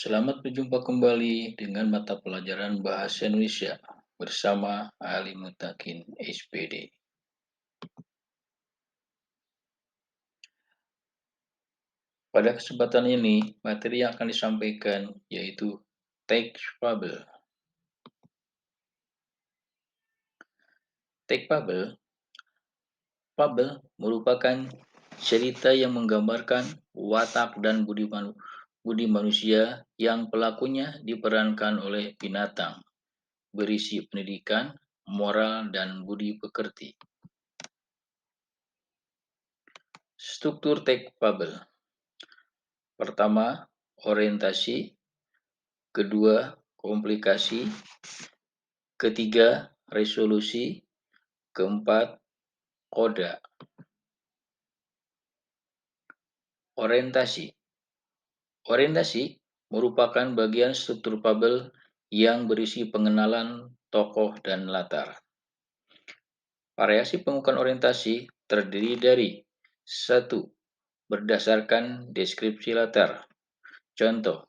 Selamat berjumpa kembali dengan mata pelajaran Bahasa Indonesia bersama Ali Mutakin SPD. Pada kesempatan ini, materi yang akan disampaikan yaitu teks fabel. Teks fabel merupakan cerita yang menggambarkan watak dan budi manusia yang pelakunya diperankan oleh binatang, berisi pendidikan, moral, dan budi pekerti. Struktur teks fabel. Pertama, orientasi. Kedua, komplikasi. Ketiga, resolusi. Keempat, koda. Orientasi. Orientasi merupakan bagian struktur fabel yang berisi pengenalan tokoh dan latar. Variasi pengungkapan orientasi terdiri dari 1. Berdasarkan deskripsi latar. Contoh,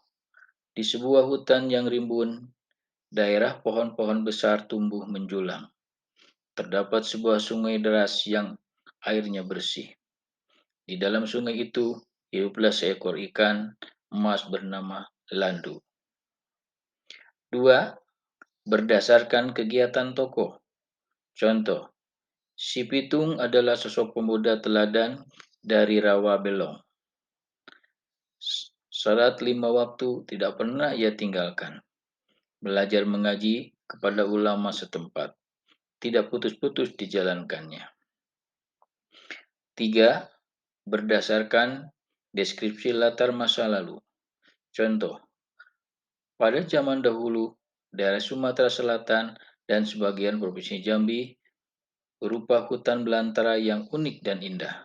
di sebuah hutan yang rimbun, daerah pohon-pohon besar tumbuh menjulang. Terdapat sebuah sungai deras yang airnya bersih. Di dalam sungai itu hiduplah seekor ikan emas bernama Landu. 2. Berdasarkan kegiatan tokoh. Contoh, si Pitung adalah sosok pemuda teladan dari Rawa Belong. Salat 5 waktu tidak pernah ia tinggalkan. Belajar mengaji kepada ulama setempat. Tidak putus-putus dijalankannya. 3. Berdasarkan deskripsi latar masa lalu. Contoh, pada zaman dahulu, daerah Sumatera Selatan dan sebagian Provinsi Jambi berupa hutan belantara yang unik dan indah.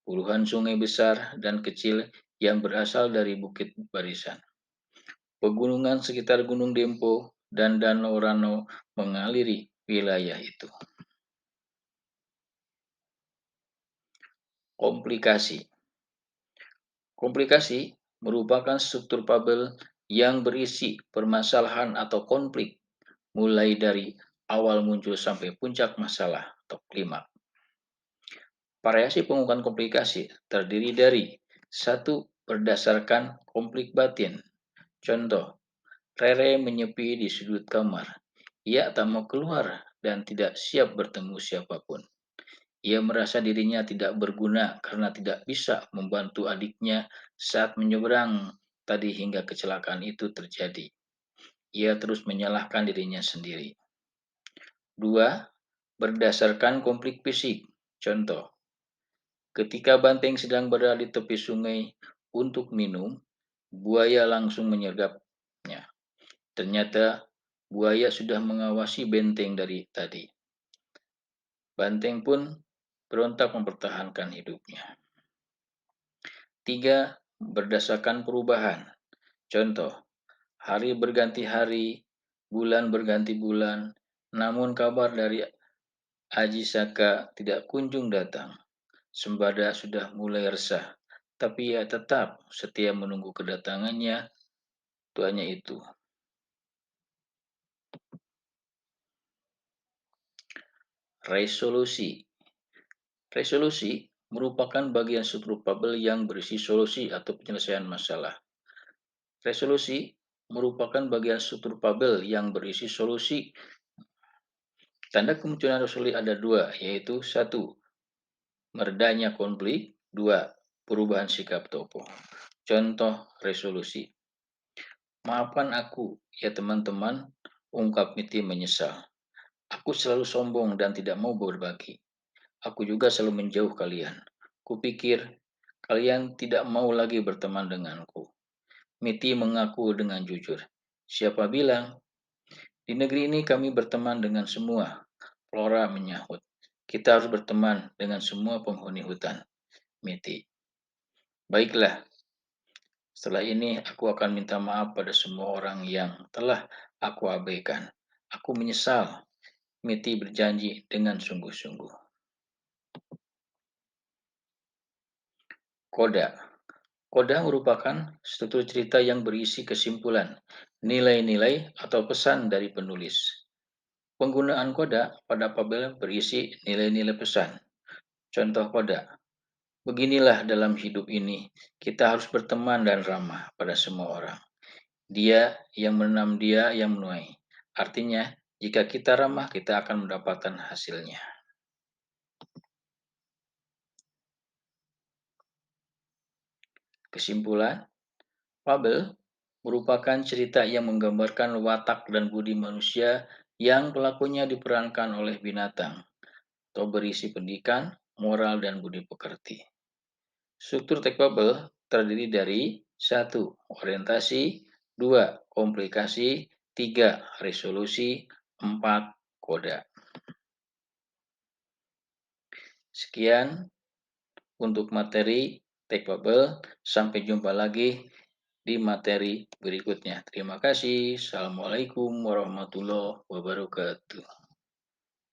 Puluhan sungai besar dan kecil yang berasal dari bukit barisan. Pegunungan sekitar Gunung Dempo dan Danau Rano mengaliri wilayah itu. Komplikasi. Komplikasi merupakan struktur fabel yang berisi permasalahan atau konflik, mulai dari awal muncul sampai puncak masalah atau klimaks. Variasi pengungkapan komplikasi terdiri dari 1. Berdasarkan konflik batin. Contoh, Rere menyepi di sudut kamar. Ia tak mau keluar dan tidak siap bertemu siapapun. Ia merasa dirinya tidak berguna karena tidak bisa membantu adiknya saat menyeberang tadi hingga kecelakaan itu terjadi. Ia terus menyalahkan dirinya sendiri. 2. Berdasarkan konflik fisik. Contoh, ketika banteng sedang berada di tepi sungai untuk minum, buaya langsung menyergapnya. Ternyata buaya sudah mengawasi benteng dari tadi. Banteng pun berontak mempertahankan hidupnya. 3. Berdasarkan perubahan. Contoh, hari berganti hari, bulan berganti bulan, namun kabar dari Aji Saka tidak kunjung datang. Sembada sudah mulai resah, tapi ia tetap setia menunggu kedatangannya tuanya itu. Resolusi. Resolusi merupakan bagian struktur fabel yang berisi solusi atau penyelesaian masalah. Resolusi merupakan bagian struktur fabel yang berisi solusi. Tanda kemunculan resolusi ada dua, yaitu 1. Meredanya konflik. 2. Perubahan sikap tokoh. Contoh resolusi. Maafkan aku, ya teman-teman, ungkap Miti menyesal. Aku selalu sombong dan tidak mau berbagi. Aku juga selalu menjauh kalian. Kupikir kalian tidak mau lagi berteman denganku. Miti mengaku dengan jujur. Siapa bilang? Di negeri ini kami berteman dengan semua. Flora menyahut. Kita harus berteman dengan semua penghuni hutan. Miti. Baiklah, setelah ini aku akan minta maaf pada semua orang yang telah aku abaikan. Aku menyesal. Miti berjanji dengan sungguh-sungguh. Koda. Koda merupakan struktur cerita yang berisi kesimpulan, nilai-nilai, atau pesan dari penulis. Penggunaan koda pada fabel berisi nilai-nilai pesan. Contoh koda, beginilah dalam hidup ini, kita harus berteman dan ramah pada semua orang. Dia yang menanam, dia yang menuai. Artinya, jika kita ramah, kita akan mendapatkan hasilnya. Kesimpulan, fabel merupakan cerita yang menggambarkan watak dan budi manusia yang pelakunya diperankan oleh binatang atau berisi pendidikan, moral, dan budi pekerti. Struktur teks fabel terdiri dari 1. Orientasi, 2. Komplikasi, 3. Resolusi, 4. Koda. Sekian untuk materi teks fabel. Sampai jumpa lagi di materi berikutnya. Terima kasih. Assalamualaikum warahmatullahi wabarakatuh.